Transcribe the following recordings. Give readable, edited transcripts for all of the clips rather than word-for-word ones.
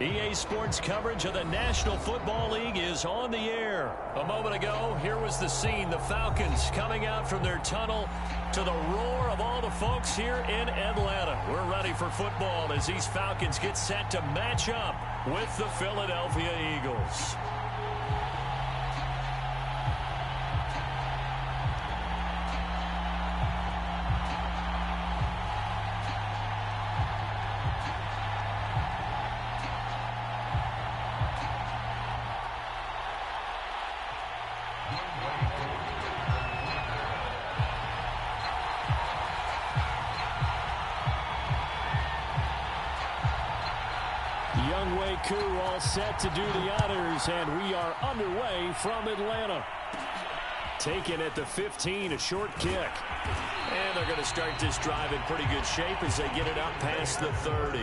EA Sports coverage of the National Football League is on the air. A moment ago, here was the scene. The Falcons coming out from their tunnel to the roar of all the folks here in Atlanta. We're ready for football as these Falcons get set to match up with the Philadelphia Eagles. All set to do the honors, and we are underway from Atlanta. Taken at the 15, a short kick. And they're going to start this drive in pretty good shape as they get it up past the 30.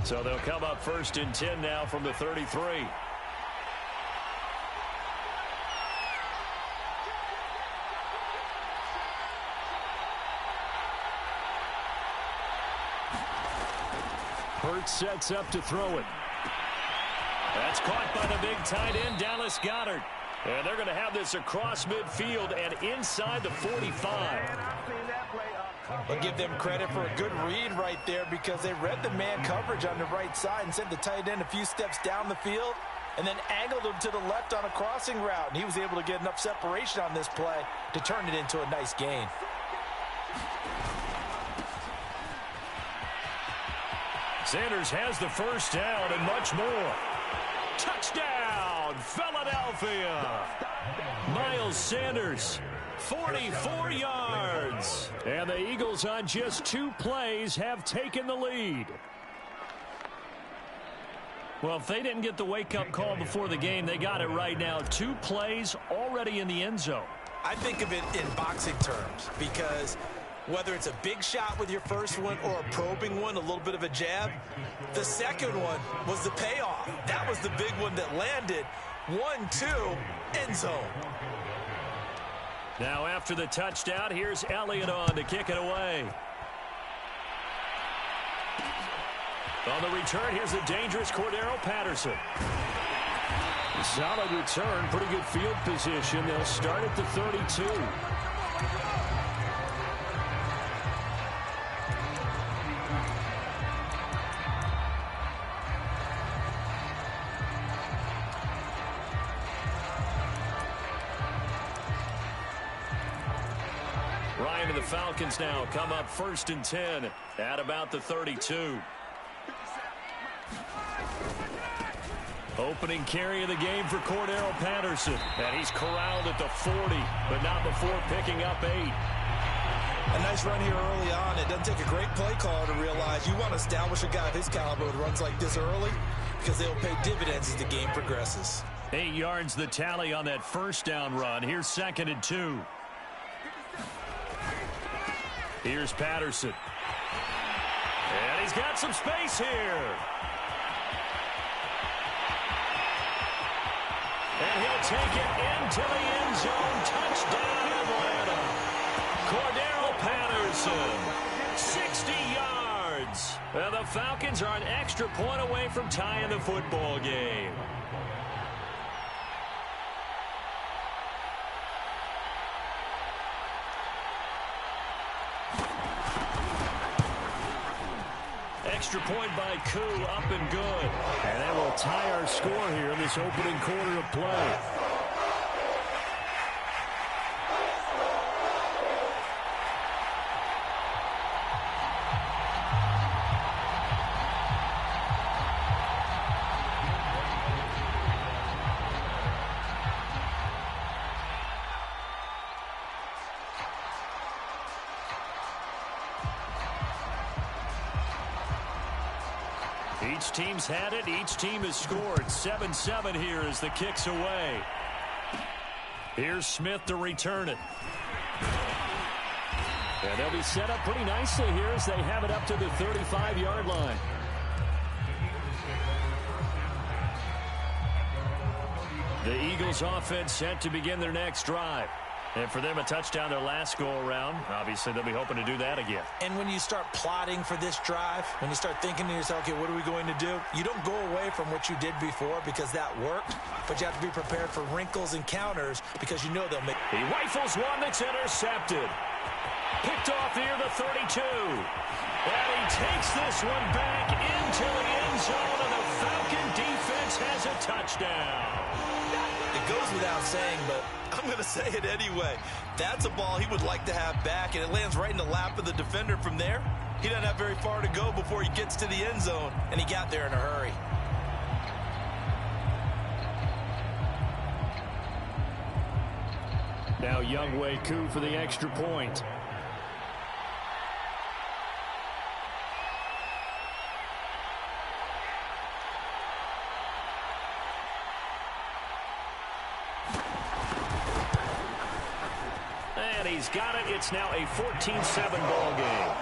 So they'll come up first and 10 now from the 33. Hurts sets up to throw it. That's caught by the big tight end, Dallas Goedert. And they're going to have this across midfield and inside the 45. I'll give them credit for a good read right there because they read the man coverage on the right side and sent the tight end a few steps down the field and then angled him to the left on a crossing route. And he was able to get enough separation on this play to turn it into a nice gain. Sanders has the first down and much more. Touchdown, Philadelphia! Miles Sanders, 44 yards. And the Eagles on just 2 plays have taken the lead. Well, if they didn't get the wake-up call before the game, they got it right now. 2 plays already in the end zone. I think of it in boxing terms because whether it's a big shot with your first one or a probing one, a little bit of a jab, the second one was the payoff. That was the big one that landed. 1-2, end zone. Now after the touchdown, here's Elliott on to kick it away. On the return, here's the dangerous Cordero Patterson. Solid return, pretty good field position. They'll start at the 32. Ryan and the Falcons now come up first and 10 at about the 32. Opening carry of the game for Cordero Patterson. And he's corralled at the 40, but not before picking up 8. A nice run here early on. It doesn't take a great play caller to realize you want to establish a guy of his caliber who runs like this early because they'll pay dividends as the game progresses. 8 yards the tally on that first down run. Here's 2nd and 2. Here's Patterson. And he's got some space here. And he'll take it into the end zone. Touchdown, Atlanta. Cordero Patterson, 60 yards. And the Falcons are an extra point away from tying the football game. Extra point by Koo, up and good. And that will tie our score here in this opening quarter of play. Each team's had it. Each team has scored. 7-7 here as the kick's away. Here's Smith to return it. And they'll be set up pretty nicely here as they have it up to the 35-yard line. The Eagles offense set to begin their next drive. And for them, a touchdown their last go-around. Obviously, they'll be hoping to do that again. And when you start plotting for this drive, when you start thinking to yourself, okay, what are we going to do? You don't go away from what you did before because that worked, but you have to be prepared for wrinkles and counters because you know they'll make. He rifles one that's intercepted. Picked off near the 32. And he takes this one back into the end zone, and the Falcon defense has a touchdown. It goes without saying, but I'm going to say it anyway. That's a ball he would like to have back, and it lands right in the lap of the defender from there. He doesn't have very far to go before he gets to the end zone, and he got there in a hurry. Now Younghoe Koo for the extra point. And he's got it. It's now a 14-7 ball game.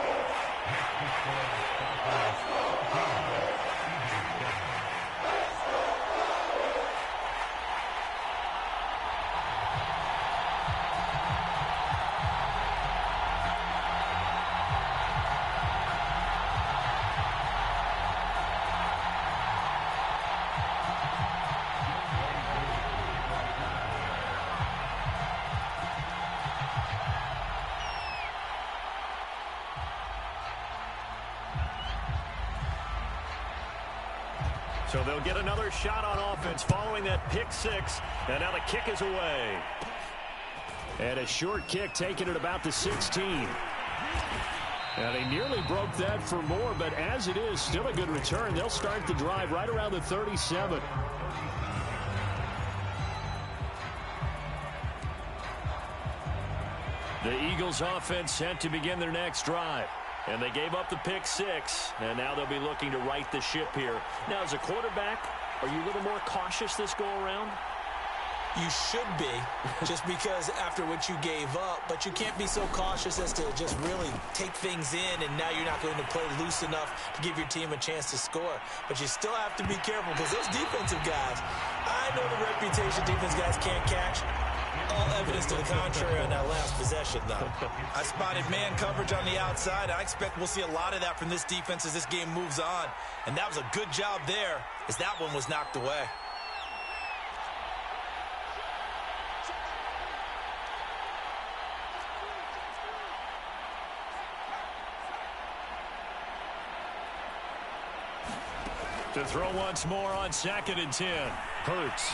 So they'll get another shot on offense following that pick six. And now the kick is away. And a short kick taken at about the 16. And they nearly broke that for more, but as it is, still a good return. They'll start the drive right around the 37. The Eagles offense set to begin their next drive. And they gave up the pick six, and now they'll be looking to right the ship here. Now, as a quarterback, are you a little more cautious this go-around? You should be, just because after what you gave up, but you can't be so cautious as to just really take things in, and now you're not going to play loose enough to give your team a chance to score. But you still have to be careful because those defensive guys, I know the reputation defense guys can't catch. All evidence to the contrary on that last possession, though. I spotted man coverage on the outside. I expect we'll see a lot of that from this defense as this game moves on. And that was a good job there as that one was knocked away. To throw once more on 2nd and 10. Hurts.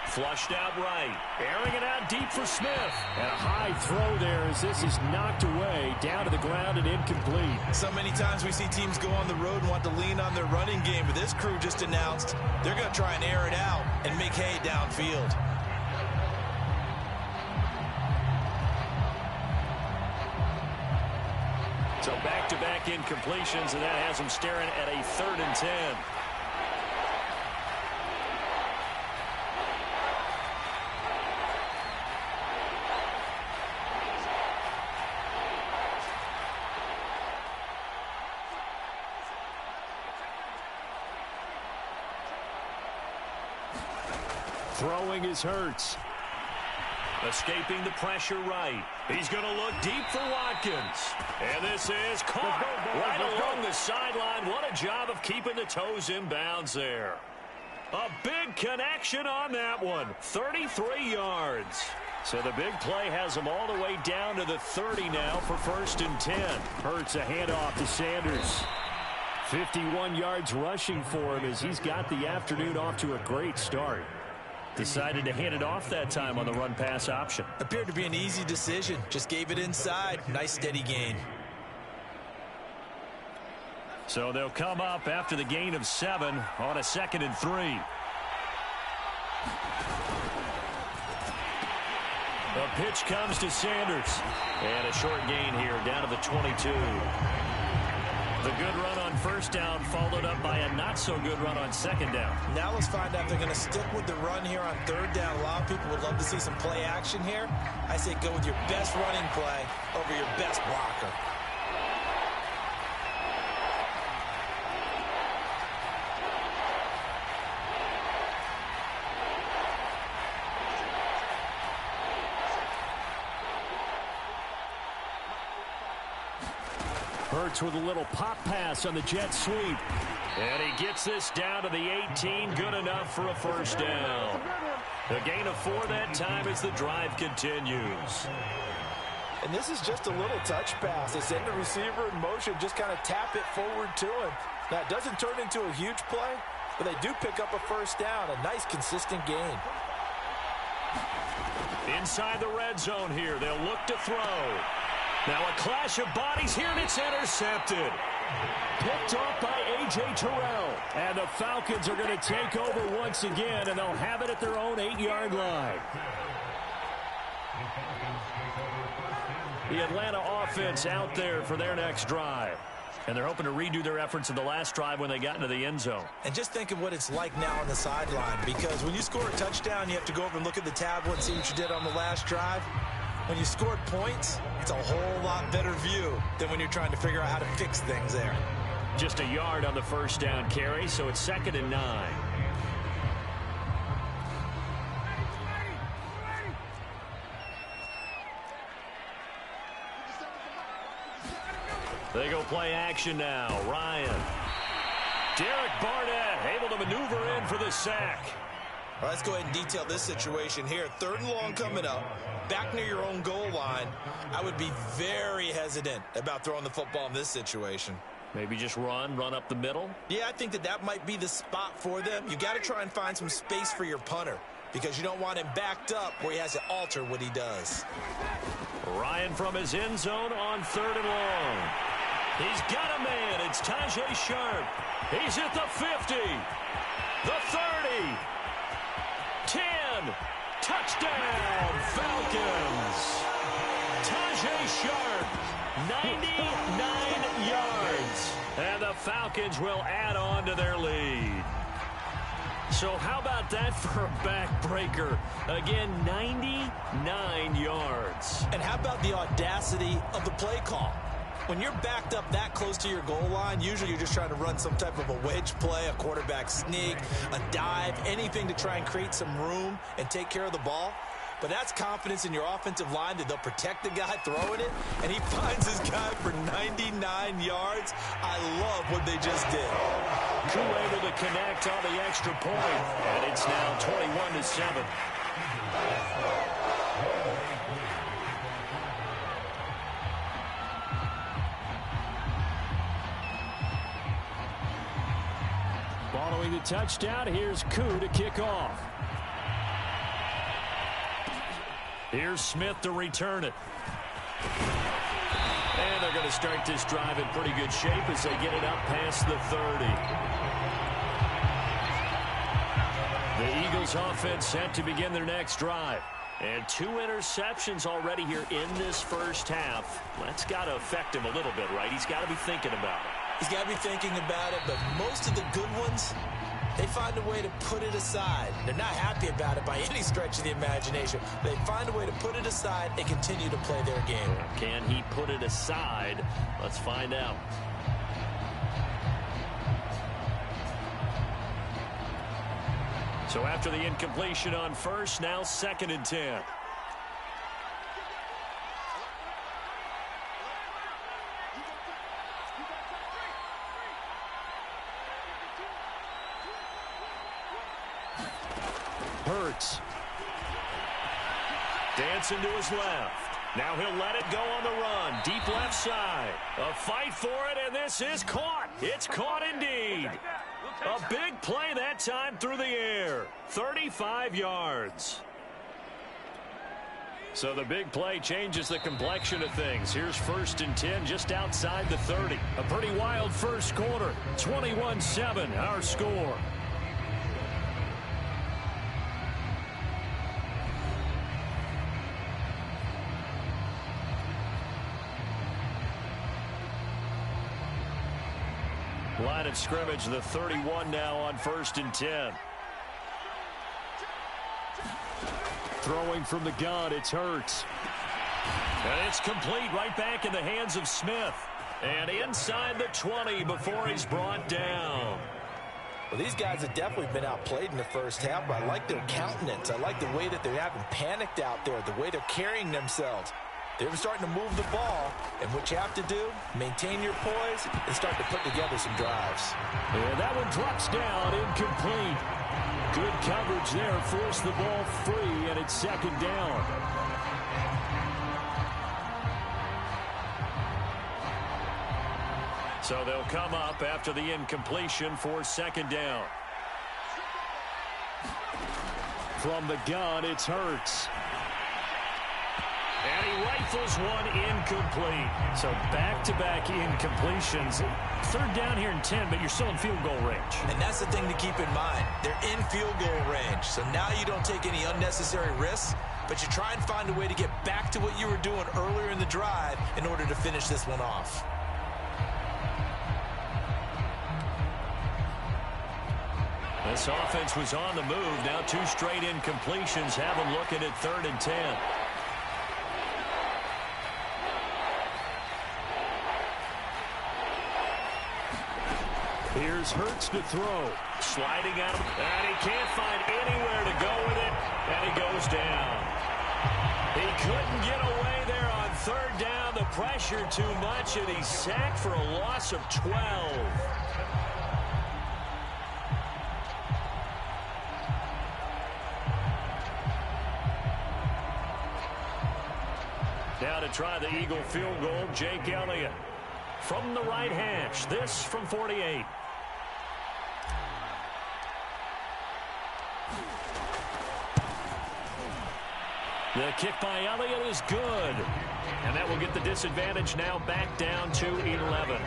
Flushed out right. Airing it out deep for Smith. And a high throw there as this is knocked away, down to the ground and incomplete. So many times we see teams go on the road and want to lean on their running game, but this crew just announced they're going to try and air it out and make hay downfield. So back-to-back incompletions, and that has them staring at a 3rd and 10. Throwing is Hurts. Escaping the pressure right. He's going to look deep for Watkins. And this is caught right along the sideline. What a job of keeping the toes in bounds there. A big connection on that one. 33 yards. So the big play has them all the way down to the 30 now for 1st and 10. Hurts a handoff to Sanders. 51 yards rushing for him as he's got the afternoon off to a great start. Decided to hand it off that time on the run-pass option. Appeared to be an easy decision. Just gave it inside. Nice steady gain. So they'll come up after the gain of 7 on a 2nd and 3. The pitch comes to Sanders. And a short gain here down to the 22. The good run on first down followed up by a not-so-good run on second down. Now let's find out if they're going to stick with the run here on third down. A lot of people would love to see some play action here. I say go with your best running play over your best blocker. Hurts with a little pop pass on the jet sweep. And he gets this down to the 18. Good enough for a first down. A gain of 4 that time as the drive continues. And this is just a little touch pass. They send the receiver in motion, just kind of tap it forward to him. Now, it doesn't turn into a huge play, but they do pick up a first down. A nice, consistent gain. Inside the red zone here. They'll look to throw. Now a clash of bodies here, and it's intercepted. Picked off by A.J. Terrell. And the Falcons are going to take over once again, and they'll have it at their own 8-yard line. The Atlanta offense out there for their next drive. And they're hoping to redo their efforts in the last drive when they got into the end zone. And just think of what it's like now on the sideline, because when you score a touchdown, you have to go over and look at the tablet and see what you did on the last drive. When you scored points, it's a whole lot better view than when you're trying to figure out how to fix things there. Just a yard on the first down carry, so it's 2nd and 9. They go play action now. Ryan. Derek Barnett able to maneuver in for the sack. All right, let's go ahead and detail this situation here. 3rd and long coming up. Back near your own goal line. I would be very hesitant about throwing the football in this situation. Maybe just run up the middle? Yeah, I think that might be the spot for them. You got to try and find some space for your punter because you don't want him backed up where he has to alter what he does. Ryan from his end zone on 3rd and long. He's got a man. It's Tajay Sharp. He's at the 50. The 30. 10. Touchdown, Falcons. Tajay Sharp, 99 yards. And the Falcons will add on to their lead. So how about that for a backbreaker? Again, 99 yards. And how about the audacity of the play call? When you're backed up that close to your goal line, usually you're just trying to run some type of a wedge play, a quarterback sneak, a dive, anything to try and create some room and take care of the ball. But that's confidence in your offensive line that they'll protect the guy throwing it, and he finds his guy for 99 yards. I love what they just did. Koo able to connect on the extra point, and it's now 21-7. Following the touchdown, here's Koo to kick off. Here's Smith to return it. And they're going to start this drive in pretty good shape as they get it up past the 30. The Eagles offense set to begin their next drive. And 2 interceptions already here in this first half. That's got to affect him a little bit, right? He's got to be thinking about it. He's got to be thinking about it, but most of the good ones, they find a way to put it aside. They're not happy about it by any stretch of the imagination. They find a way to put it aside and continue to play their game. Can he put it aside? Let's find out. So after the incompletion on first, now 2nd and 10. Hurts. Dancing to his left. Now he'll let it go on the run. Deep left side. A fight for it, and this is caught. It's caught indeed. A big play that time through the air. 35 yards. So the big play changes the complexion of things. Here's 1st and 10 just outside the 30. A pretty wild first quarter. 21-7 our score. Line of scrimmage, the 31 now on 1st and 10. Throwing from the gun, it's Hurts. And it's complete right back in the hands of Smith. And inside the 20 before he's brought down. Well, these guys have definitely been outplayed in the first half, but I like their countenance. I like the way that they haven't panicked out there, the way they're carrying themselves. They're starting to move the ball, and what you have to do, maintain your poise and start to put together some drives. And that one drops down, incomplete. Good coverage there, forced the ball free, and it's 2nd down. So they'll come up after the incompletion for 2nd down. From the gun, it's Hurts. And he rifles one incomplete. So back-to-back incompletions. 3rd down here and 10, but you're still in field goal range. And that's the thing to keep in mind. They're in field goal range. So now you don't take any unnecessary risks, but you try and find a way to get back to what you were doing earlier in the drive in order to finish this one off. This offense was on the move. Now 2 straight incompletions have them looking at 3rd and 10. Here's Hurts to throw. Sliding out, and he can't find anywhere to go with it, and he goes down. He couldn't get away there on 3rd down. The pressure too much, and he's sacked for a loss of 12. Now to try the Eagle field goal, Jake Elliott. From the right hash, this from 48. The kick by Elliott is good. And that will get the disadvantage now back down to 11.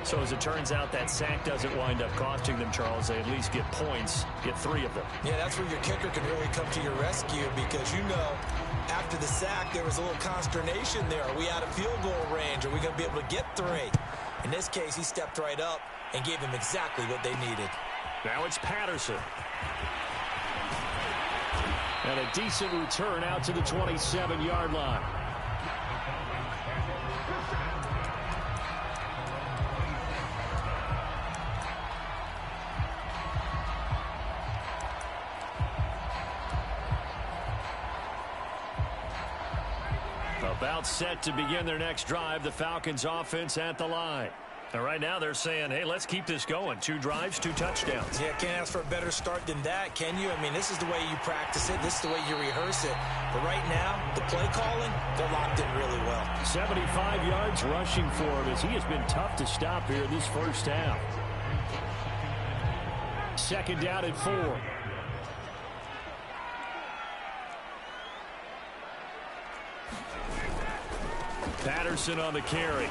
So as it turns out, that sack doesn't wind up costing them, Charles. They at least get points, get 3 of them. Yeah, that's where your kicker can really come to your rescue because, you know, after the sack, there was a little consternation there. Are we out of field goal range? Are we going to be able to get 3? In this case, he stepped right up and gave them exactly what they needed. Now it's Patterson. And a decent return out to the 27-yard line. About set to begin their next drive, the Falcons offense at the line. And right now they're saying, hey, let's keep this going. 2 drives, 2 touchdowns. Yeah, can't ask for a better start than that, can you? I mean, this is the way you practice it. This is the way you rehearse it. But right now, the play calling, they're locked in really well. 75 yards rushing for him as he has been tough to stop here this first half. 2nd down and 4. Patterson on the carry.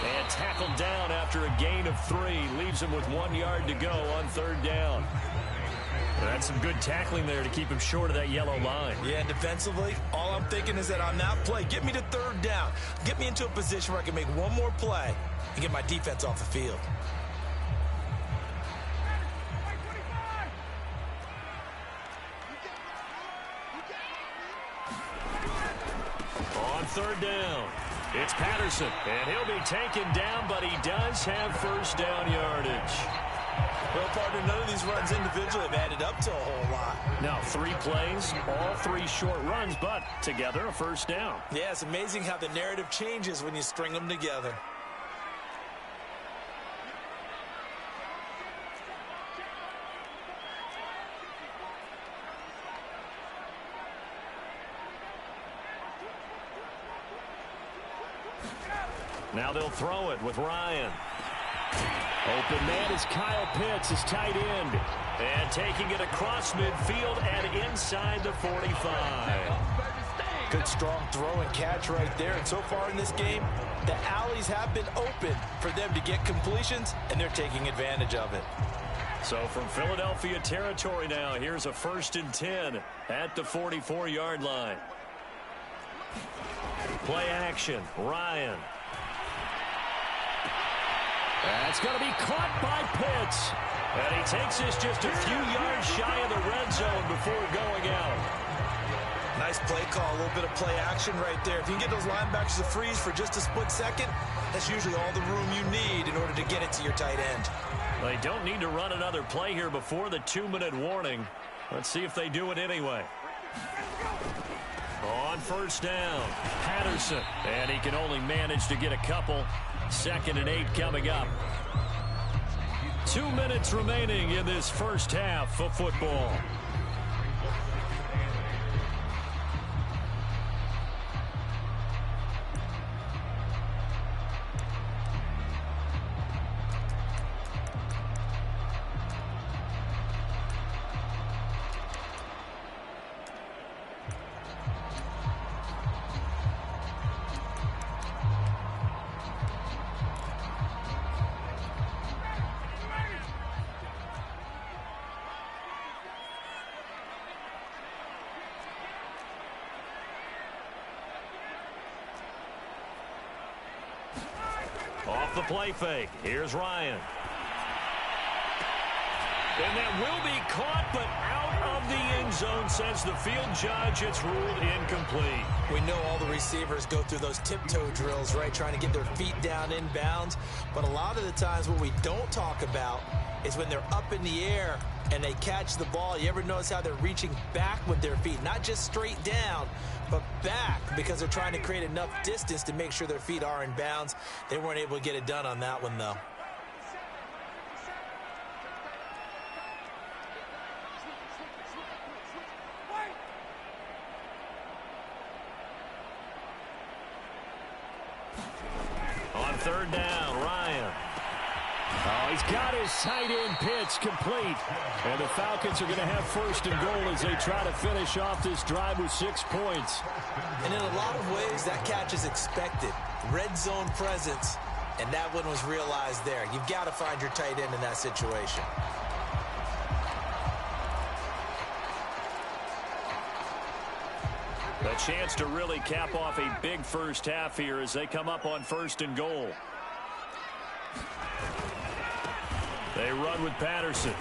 And tackled down after a gain of 3. Leaves him with 1 yard to go on 3rd down. That's some good tackling there to keep him short of that yellow line. Yeah, defensively, all I'm thinking is that on that play, get me to 3rd down. Get me into a position where I can make one more play and get my defense off the field. On 3rd down, it's Patterson, and he'll be taken down, but he does have 1st down yardage. Well, partner, none of these runs individually have added up to a whole lot. Now 3 plays, all 3 short runs, but together a 1st down. Yeah, it's amazing how the narrative changes when you string them together. Now they'll throw it with Ryan. Open man is Kyle Pitts, his tight end. And taking it across midfield and inside the 45. Good strong throw and catch right there. And so far in this game, the alleys have been open for them to get completions, and they're taking advantage of it. So from Philadelphia territory now, here's a 1st and 10 at the 44-yard line. Play action, Ryan. That's going to be caught by Pitts. And he takes this just a few yards shy of the red zone before going out. Nice play call, a little bit of play action right there. If you can get those linebackers to freeze for just a split second, that's usually all the room you need in order to get it to your tight end. They don't need to run another play here before the 2-minute warning. Let's see if they do it anyway. On first down, Patterson. And he can only manage to get a couple. 2nd and 8 coming up. 2 minutes remaining in this first half of football. Off the play fake. Here's Ryan. And that will be caught, but out of the end zone, says the field judge. It's ruled incomplete. We know all the receivers go through those tiptoe drills, right, trying to get their feet down inbounds. But a lot of the times what we don't talk about is when they're up in the air and they catch the ball. You ever notice how they're reaching back with their feet? Not just straight down, but back, because they're trying to create enough distance to make sure their feet are in bounds. They weren't able to get it done on that one, though. On third down, Ryan. Oh, he's got his tight end pitch complete. And the Falcons are going to have first and goal as they try to finish off this drive with 6 points. And in a lot of ways, that catch is expected. Red zone presence, and that one was realized there. You've got to find your tight end in that situation. A chance to really cap off a big first half here as they come up on first and goal. They run with Patterson.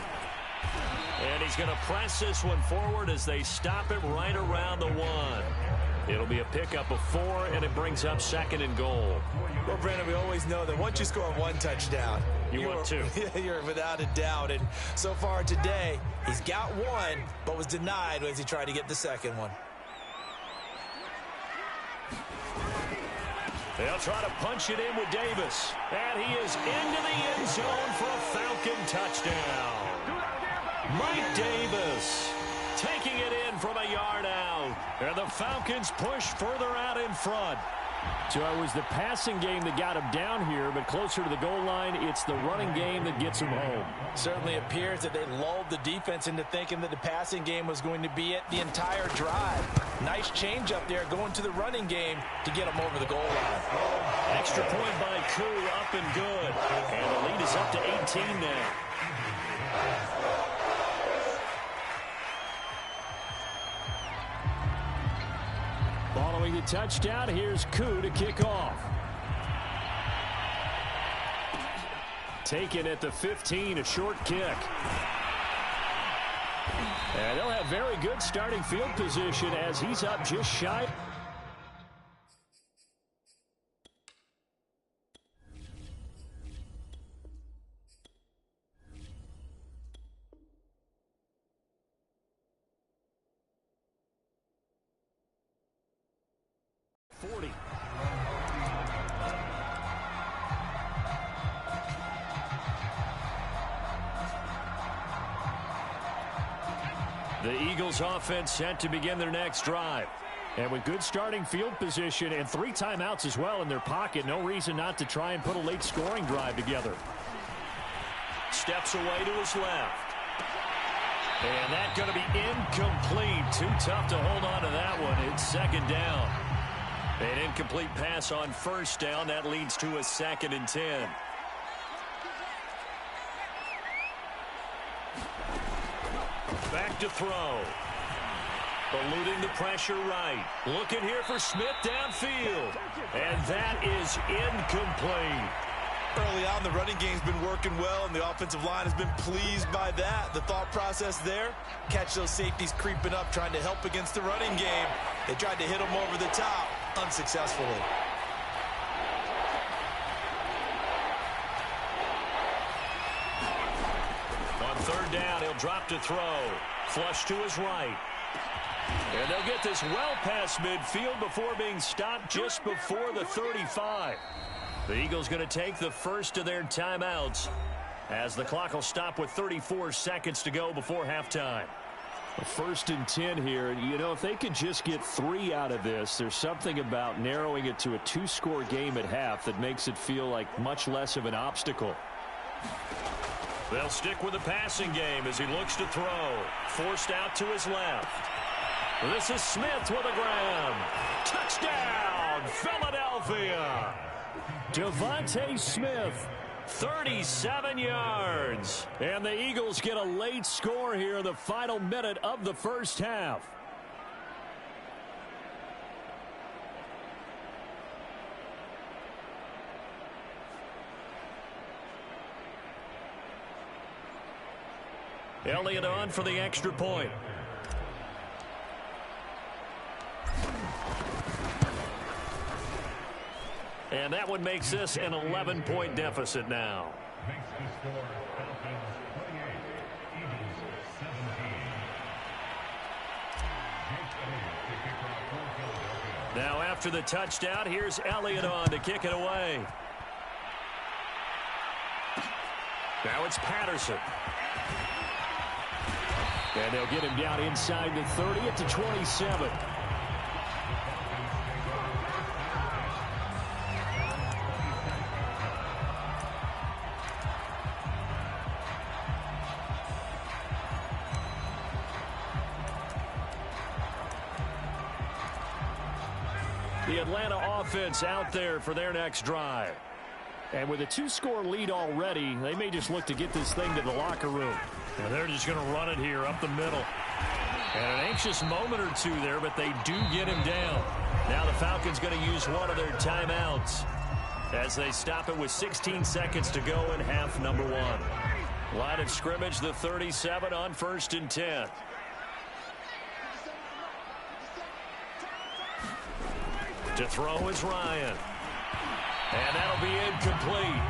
And he's going to press this one forward as they stop it right around the 1. It'll be a pickup of 4, and it brings up 2nd and goal. Well, Brandon, we always know that once you score 1 touchdown, you want 2. You're without a doubt. And so far today, he's got 1, but was denied as he tried to get the 2nd one. They'll try to punch it in with Davis. And he is into the end zone for a Falcon touchdown. Mike Davis taking it in from a yard out. And the Falcons push further out in front. So it was the passing game that got him down here, but closer to the goal line, it's the running game that gets him home. Certainly appears that they lulled the defense into thinking that the passing game was going to be it the entire drive. Nice change up there going to the running game to get him over the goal line. Extra point by Koo, up and good. And the lead is up to 18 now. Following the touchdown, here's Koo to kick off. Taken at the 15, a short kick. And they'll have very good starting field position as he's up just shy. The Eagles offense set to begin their next drive. And with good starting field position and 3 timeouts as well in their pocket, no reason not to try and put a late scoring drive together. Steps away to his left. And that's going to be incomplete. Too tough to hold on to that one. It's 2nd down. An incomplete pass on first down. That leads to a 2nd and 10. Back to throw. Eluding the pressure right. Looking here for Smith downfield. And that is incomplete. Early on, the running game's been working well, and the offensive line has been pleased by that. The thought process there, catch those safeties creeping up, trying to help against the running game. They tried to hit them over the top, unsuccessfully. On third down, he'll drop to throw. Flush to his right. And they'll get this well past midfield before being stopped just before the 35. The Eagles going to take the first of their timeouts as the clock will stop with 34 seconds to go before halftime. First and 10 here. You know, if they could just get 3 out of this, there's something about narrowing it to a 2-score game at half that makes it feel like much less of an obstacle. They'll stick with the passing game as he looks to throw. Forced out to his left. This is Smith with a grab. Touchdown, Philadelphia. Devontae Smith, 37 yards. and the Eagles get a late score here in the final minute of the first half. Elliott on for the extra point. And that one makes this an 11-point deficit now. Now after the touchdown, here's Elliott on to kick it away. Now it's Patterson. And they'll get him down inside the 30 at the 27. The Atlanta offense out there for their next drive. And with a 2-score lead already, they may just look to get this thing to the locker room. And they're just going to run it here up the middle. And an anxious moment or two there, but they do get him down. Now the Falcons going to use one of their timeouts as they stop it with 16 seconds to go in half number 1. Line of scrimmage, the 37 on 1st and 10. To throw is Ryan. And that'll be incomplete.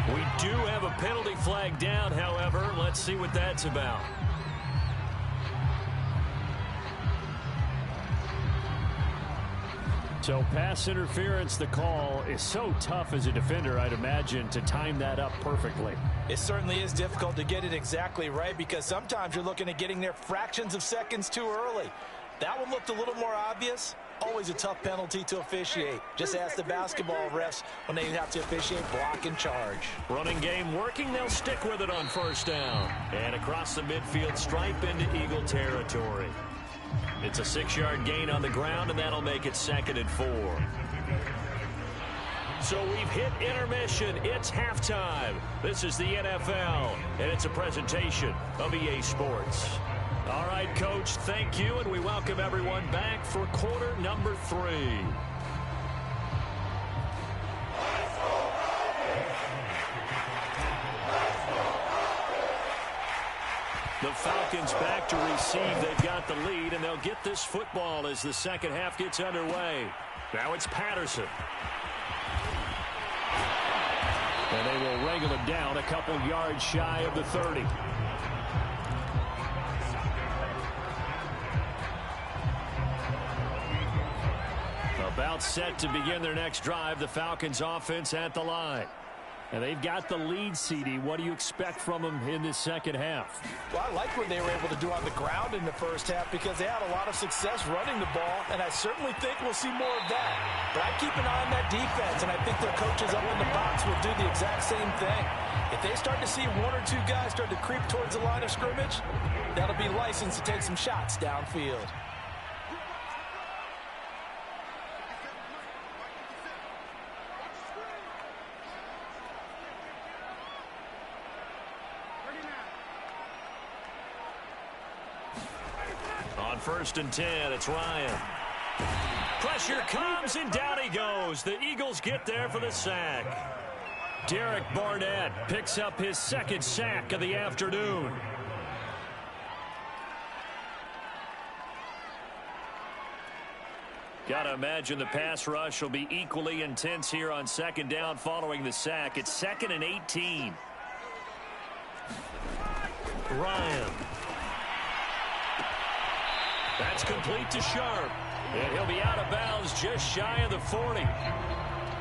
We do have a penalty flag down, however. Let's see what that's about. So pass interference, the call is so tough as a defender, I'd imagine, to time that up perfectly. It certainly is difficult to get it exactly right because sometimes you're looking at getting there fractions of seconds too early. That one looked a little more obvious. Always a tough penalty to officiate. Just ask the basketball refs when they have to officiate block and charge. Running game working. They'll stick with it on 1st down. And across the midfield stripe into Eagle territory. It's a 6-yard gain on the ground, and that'll make it 2nd and 4. So we've hit intermission. It's halftime. This is the NFL, and it's a presentation of EA Sports. All right, Coach, thank you, and we welcome everyone back for quarter number 3. The Falcons back to receive. They've got the lead, and they'll get this football as the second half gets underway. Now it's Patterson. And they will wrangle him down a couple yards shy of the 30. About set to begin their next drive. The Falcons offense at the line. And they've got the lead, CD. What do you expect from them in this second half? Well, I like what they were able to do on the ground in the first half because they had a lot of success running the ball, and I certainly think we'll see more of that. But I keep an eye on that defense, and I think their coaches up in the box will do the exact same thing. If they start to see 1 or 2 guys start to creep towards the line of scrimmage, that'll be licensed to take some shots downfield. On 1st and 10, it's Ryan. Pressure comes, and down he goes. The Eagles get there for the sack. Derek Barnett picks up his second sack of the afternoon. Got to imagine the pass rush will be equally intense here on second down following the sack. It's 2nd and 18. Ryan. That's complete to Sharp. And he'll be out of bounds just shy of the 40.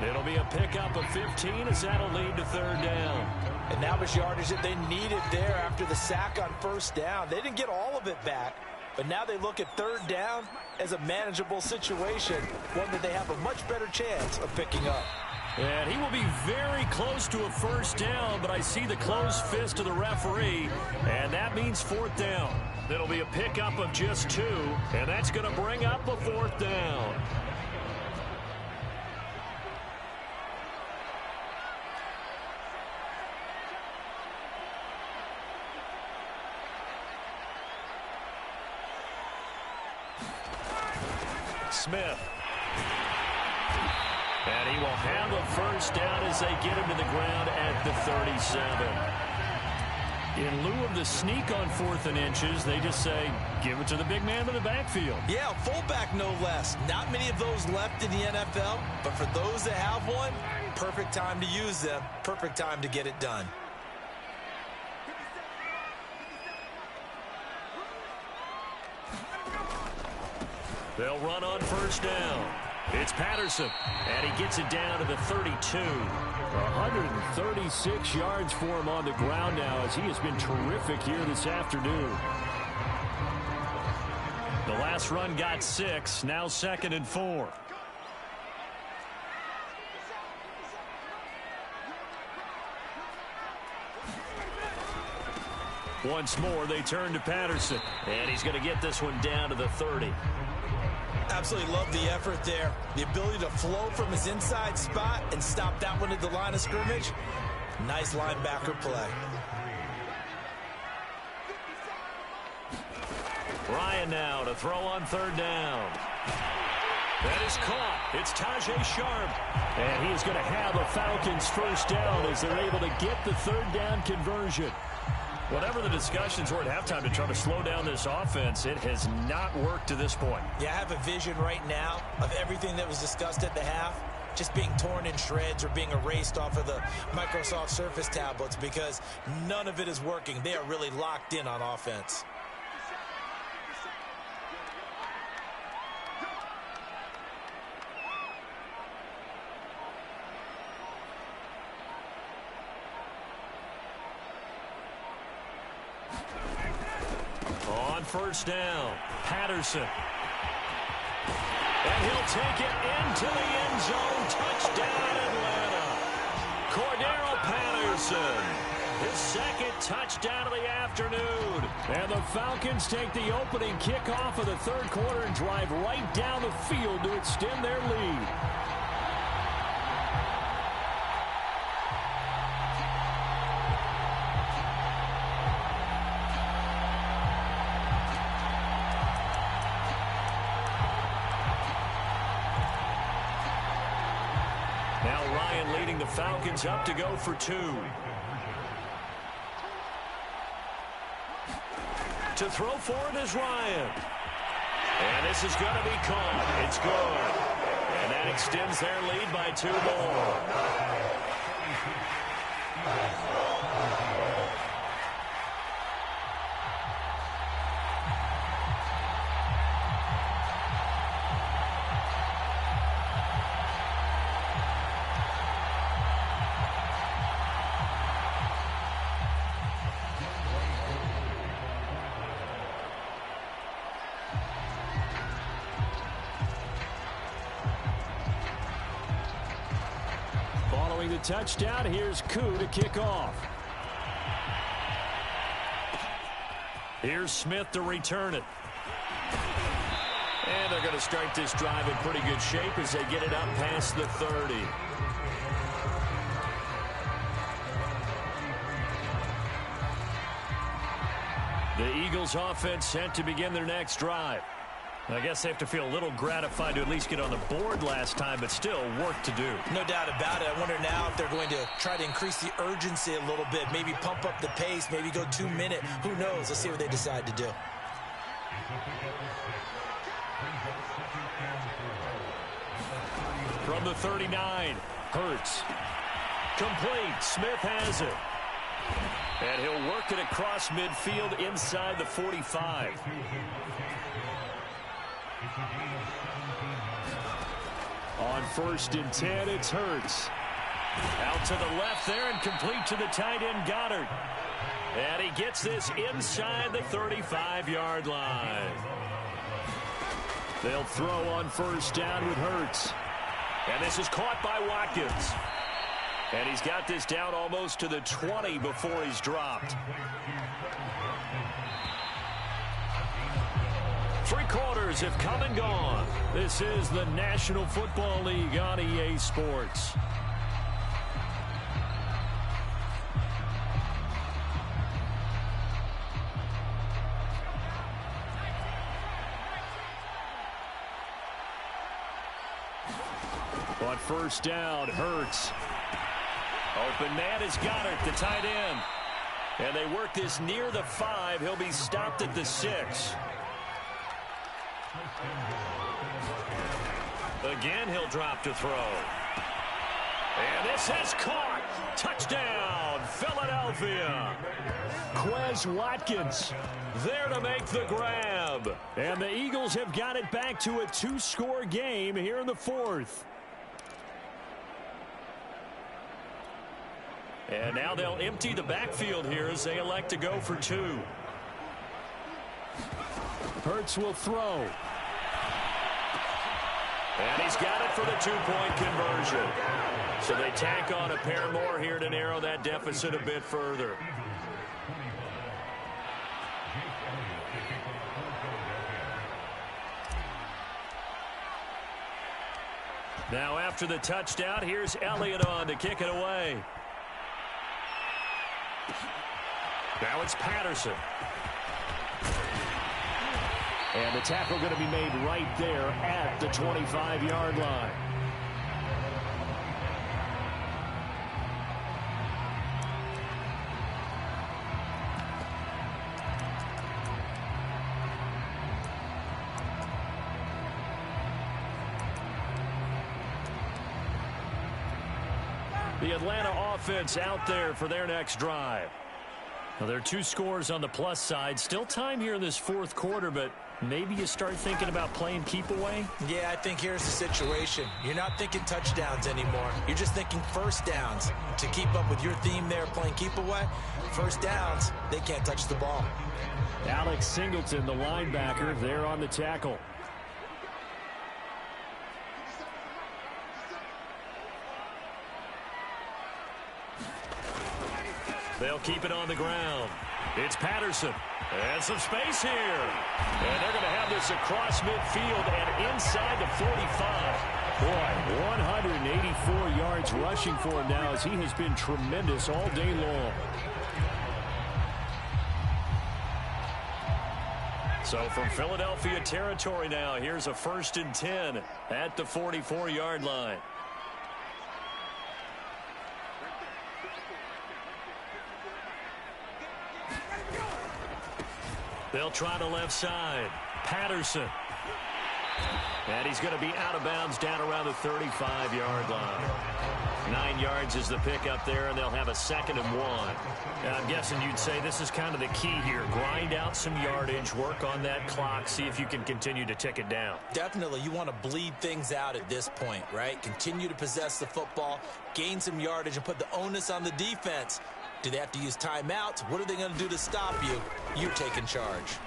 It'll be a pickup of 15 as that'll lead to third down. And that was yardage that they needed there after the sack on first down. They didn't get all of it back, but now they look at third down as a manageable situation, one that they have a much better chance of picking up. And he will be very close to a first down, but I see the closed fist of the referee, and that means fourth down. It'll be a pickup of just 2, and that's going to bring up a fourth down. Smith. And he will have a first down as they get him to the ground at the 37. In lieu of the sneak on 4th and inches, they just say, give it to the big man in the backfield. Yeah, fullback no less. Not many of those left in the NFL, but for those that have one, perfect time to use them, perfect time to get it done. They'll run on first down. It's Patterson, and he gets it down to the 32. 136 yards for him on the ground now as he has been terrific here this afternoon. The last run got 6, now 2nd and 4. Once more, they turn to Patterson, and he's going to get this one down to the 30. Absolutely love the effort there. The ability to flow from his inside spot and stop that one at the line of scrimmage. Nice linebacker play. Ryan now to throw on third down. That is caught. It's Tajay Sharp. And he's going to have a Falcons first down as they're able to get the third down conversion. Whatever the discussions were at halftime to try to slow down this offense, it has not worked to this point. Yeah, I have a vision right now of everything that was discussed at the half just being torn in shreds or being erased off of the Microsoft Surface tablets because none of it is working. They are really locked in on offense. First down, Patterson. And he'll take it into the end zone. Touchdown, Atlanta. Cordero Patterson. His second touchdown of the afternoon. And the Falcons take the opening kickoff of the third quarter and drive right down the field to extend their lead. The Falcons up to go for 2. To throw for it is Ryan. And this is going to be caught. It's good. And that extends their lead by 2 more. The touchdown. Here's Koo to kick off. Here's Smith to return it. And they're going to start this drive in pretty good shape as they get it up past the 30. The Eagles offense set to begin their next drive. I guess they have to feel a little gratified to at least get on the board last time, but still work to do. No doubt about it. I wonder now if they're going to try to increase the urgency a little bit, maybe pump up the pace, maybe go 2-minute. Who knows? Let's see what they decide to do. From the 39, Hurts. Complete. Smith has it. And he'll work it across midfield inside the 45. On 1st and 10, it's Hurts. Out to the left there and complete to the tight end, Goddard. And he gets this inside the 35-yard line. They'll throw on 1st down with Hurts. And this is caught by Watkins. And he's got this down almost to the 20 before he's dropped. 3 quarters have come and gone. This is the National Football League on EA Sports. On 1st down, Hurts. Open man is Goddard, the tight end. And they work this near the 5. He'll be stopped at the 6. Again, he'll drop to throw. And this has caught. Touchdown, Philadelphia. Quez Watkins there to make the grab. And the Eagles have got it back to a 2-score game here in the 4th. And now they'll empty the backfield here as they elect to go for 2. Hurts will throw. And he's got it for the 2-point conversion. So they tack on a pair more here to narrow that deficit a bit further. Now after the touchdown, here's Elliott on to kick it away. Now it's Patterson. And the tackle going to be made right there at the 25-yard line. The Atlanta offense out there for their next drive. Well, there are 2 scores on the plus side. Still time here in this 4th quarter, but maybe you start thinking about playing keep away? Yeah, I think here's the situation. You're not thinking touchdowns anymore. You're just thinking first downs. To keep up with your theme there, playing keep away, first downs, they can't touch the ball. Alex Singleton, the linebacker, there on the tackle. They'll keep it on the ground. It's Patterson. And some space here. And they're going to have this across midfield and inside the 45. Boy, 184 yards rushing for him now as he has been tremendous all day long. So from Philadelphia territory now, here's a 1st and 10 at the 44-yard line. They'll try the left side. Patterson. And he's going to be out of bounds down around the 35-yard line. 9 yards is the pickup there, and they'll have a 2nd and 1. Now, I'm guessing you'd say this is kind of the key here. Grind out some yardage, work on that clock, see if you can continue to tick it down. Definitely. You want to bleed things out at this point, right? Continue to possess the football, gain some yardage, and put the onus on the defense. Do they have to use timeouts? What are they going to do to stop you? You're taking charge.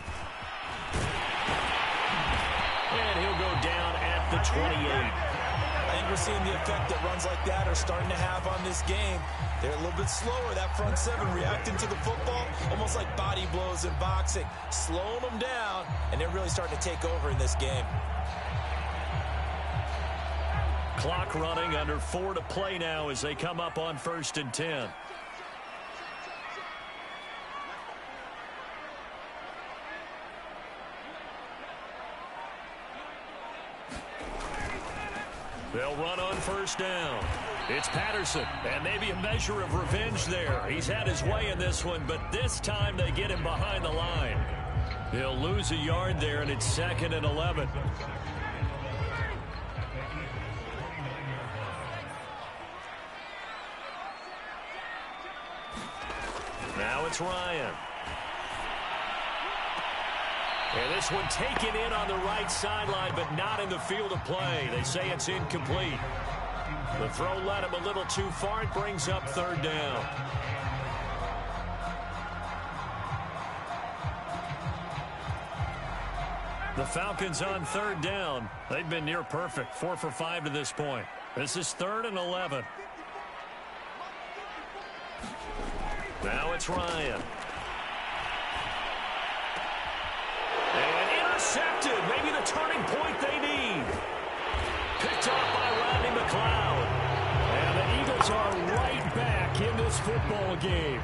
And he'll go down at the 28. I think we're seeing the effect that runs like that are starting to have on this game. They're a little bit slower, that front 7, reacting to the football, almost like body blows in boxing. Slowing them down, and they're really starting to take over in this game. Clock running, under 4 to play now as they come up on 1st and 10. They'll run on first down. It's Patterson, and maybe a measure of revenge there. He's had his way in this one, but this time they get him behind the line. He'll lose a yard there, and it's 2nd and 11. Now it's Ryan. And this one taken in on the right sideline, but not in the field of play. They say it's incomplete. The throw led him a little too far. It brings up 3rd down. The Falcons on 3rd down. They've been near perfect, 4 for 5 to this point. This is 3rd and 11. Now it's Ryan. And intercepted. Maybe the turning point they need. Picked off by Rodney McLeod. And the Eagles are right back in this football game.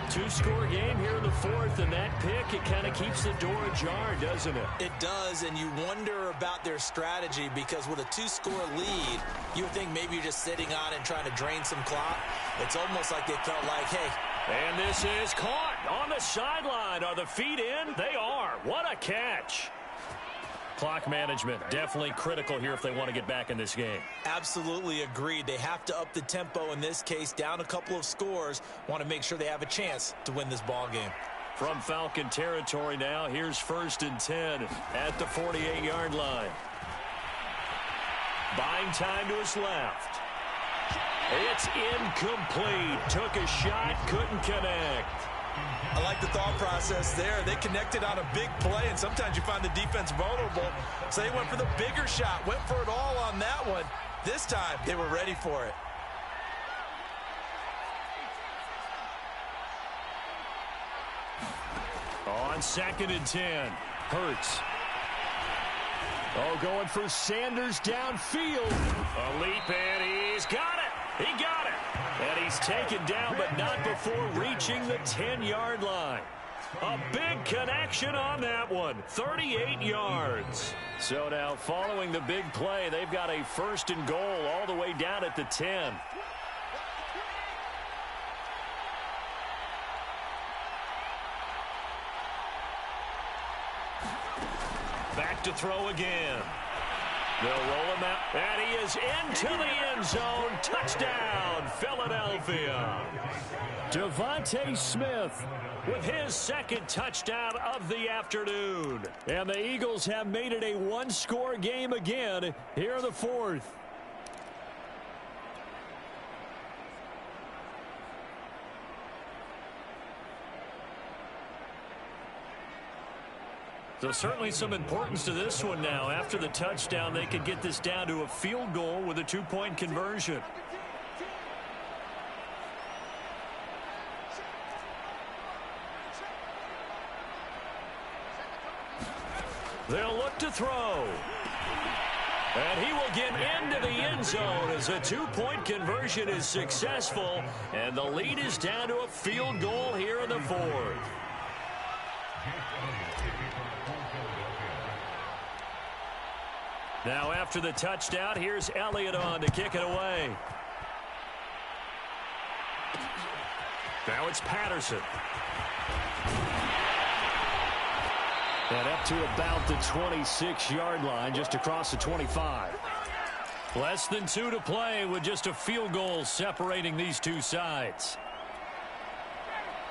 2-score game here in the 4th, and that pick, it kind of keeps the door ajar, doesn't it? It does, and you wonder about their strategy because with a 2-score lead, you would think maybe you're just sitting on it and trying to drain some clock. It's almost like they felt like, hey. And this is caught on the sideline. Are the feet in? They are. What a catch. Clock management definitely critical here if they want to get back in this game. Absolutely agreed. They have to up the tempo in this case, down a couple of scores. Want to make sure they have a chance to win this ball game. From Falcon territory now, here's 1st and 10 at the 48-yard line. Buying time to his left. It's incomplete. Took a shot, couldn't connect. I like the thought process there. They connected on a big play, and sometimes you find the defense vulnerable. So they went for the bigger shot, went for it all on that one. This time, they were ready for it. On 2nd and 10, Hurts. Oh, going for Sanders downfield. A leap, and he's got it. He got it. And he's taken down, but not before reaching the 10-yard line. A big connection on that one. 38 yards. So now following the big play, they've got a 1st and goal all the way down at the 10. Back to throw again. They'll roll him out, and he is into the end zone. Touchdown, Philadelphia. Devontae Smith with his 2nd touchdown of the afternoon. And the Eagles have made it a 1-score game again here in the 4th. So certainly some importance to this one now. After the touchdown, they could get this down to a field goal with a 2-point conversion. They'll look to throw. And he will get into the end zone as a 2-point conversion is successful. And the lead is down to a field goal here in the 4th. Now after the touchdown, here's Elliott on to kick it away. Now it's Patterson. And up to about the 26-yard line, just across the 25. Less than 2 to play with just a field goal separating these two sides.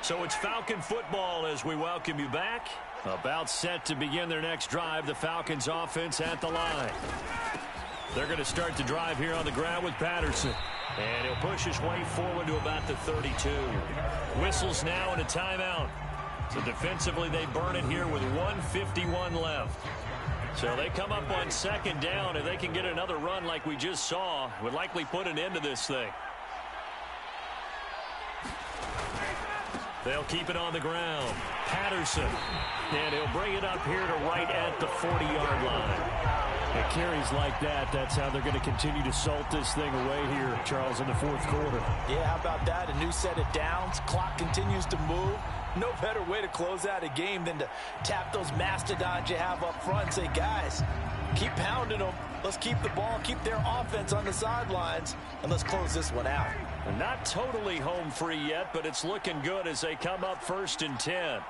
So it's Falcon football as we welcome you back. About set to begin their next drive. The Falcons offense at the line. They're going to start the drive here on the ground with Patterson. And he'll push his way forward to about the 32. Whistles now and a timeout. So defensively they burn it here with 1:51 left. So they come up on 2nd down, and they can get another run like we just saw. Would likely put an end to this thing. They'll keep it on the ground. Patterson. And he'll bring it up here to right at the 40-yard line. It carries like that. That's how they're going to continue to salt this thing away here, Charles, in the 4th quarter. Yeah, how about that? A new set of downs. Clock continues to move. No better way to close out a game than to tap those mastodons you have up front and say, guys, keep pounding them. Let's keep the ball, keep their offense on the sidelines, and let's close this one out. Not totally home free yet, but it's looking good as they come up 1st and 10.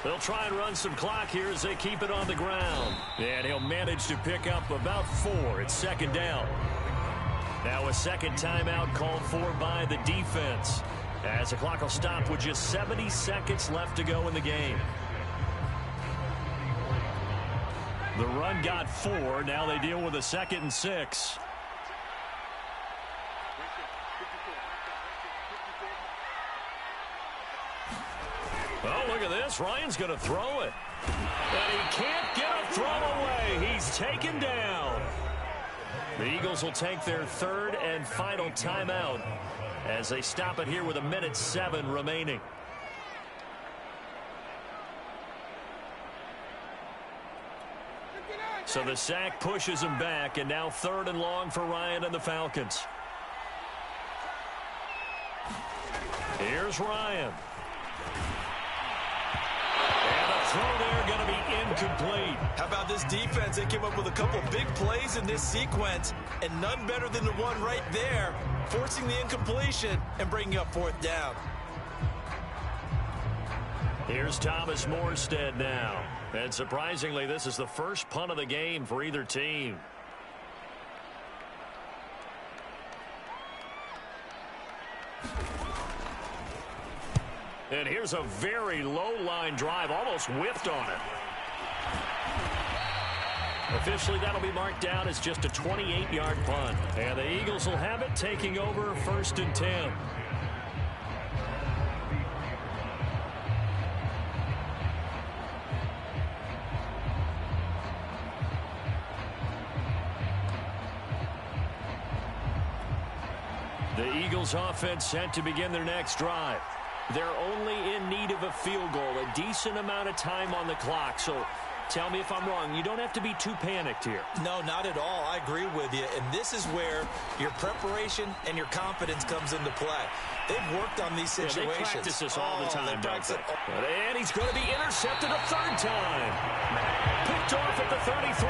They'll try and run some clock here as they keep it on the ground. And he'll manage to pick up about 4. It's 2nd down. Now a second timeout called for by the defense, as the clock will stop with just 70 seconds left to go in the game. The run got 4. Now they deal with a 2nd and 6. Oh, look at this. Ryan's going to throw it. And he can't get a throw away. He's taken down. The Eagles will take their 3rd and final timeout as they stop it here with 1:07 remaining. So the sack pushes him back, and now 3rd and long for Ryan and the Falcons. Here's Ryan. And a throw there going to be incomplete. How about this defense? They came up with a couple big plays in this sequence, and none better than the one right there, forcing the incompletion and bringing up 4th down. Here's Thomas Morstead now. And surprisingly, this is the first punt of the game for either team. And here's a very low line drive, almost whiffed on it. Officially, that'll be marked down as just a 28-yard punt. And the Eagles will have it, taking over 1st and 10. The Eagles offense set to begin their next drive. They're only in need of a field goal, a decent amount of time on the clock. So tell me if I'm wrong. You don't have to be too panicked here. No, not at all. I agree with you. And this is where your preparation and your confidence comes into play. They've worked on these situations. Yeah, they practice this all the time, don't they? And he's going to be intercepted a 3rd time. Picked off at the 33.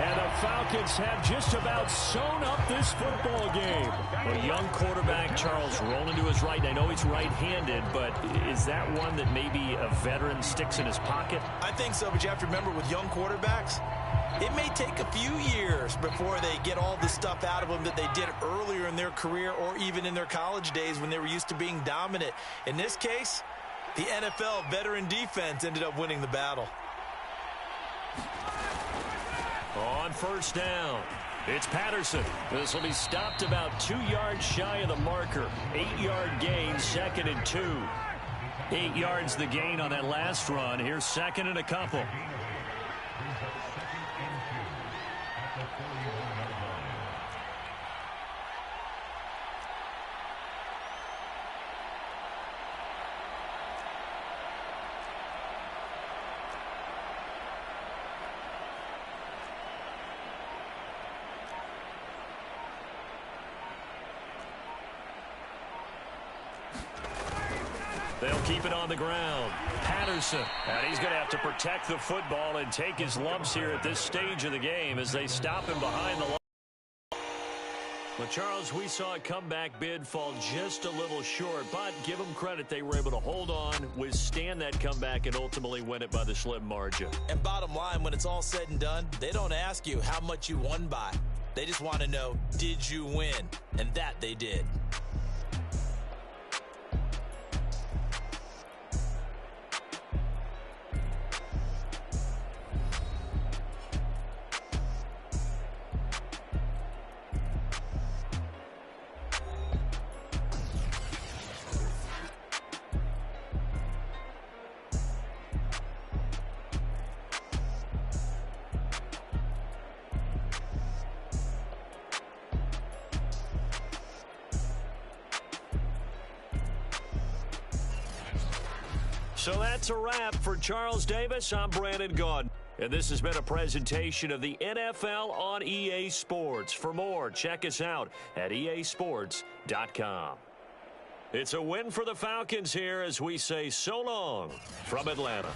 And the Falcons have just about sewn up this football game. A young quarterback, Charles, rolling to his right. And I know he's right-handed, but is that one that maybe a veteran sticks in his pocket? I think so, but you have to remember with young quarterbacks, it may take a few years before they get all the stuff out of them that they did earlier in their career or even in their college days when they were used to being dominant. In this case, the NFL veteran defense ended up winning the battle. On 1st down, it's Patterson. This will be stopped about 2 yards shy of the marker. 8-yard gain, 2nd and 2. 8 yards the gain on that last run. Here's 2nd and a couple. They'll keep it on the ground. Patterson. And he's going to have to protect the football and take his lumps here at this stage of the game as they stop him behind the line. Well, Charles, we saw a comeback bid fall just a little short, but give them credit. They were able to hold on, withstand that comeback, and ultimately win it by the slim margin. And bottom line, when it's all said and done, they don't ask you how much you won by. They just want to know, did you win? And that they did. So that's a wrap for Charles Davis. I'm Brandon Gaudin. And this has been a presentation of the NFL on EA Sports. For more, check us out at easports.com. It's a win for the Falcons here as we say so long from Atlanta.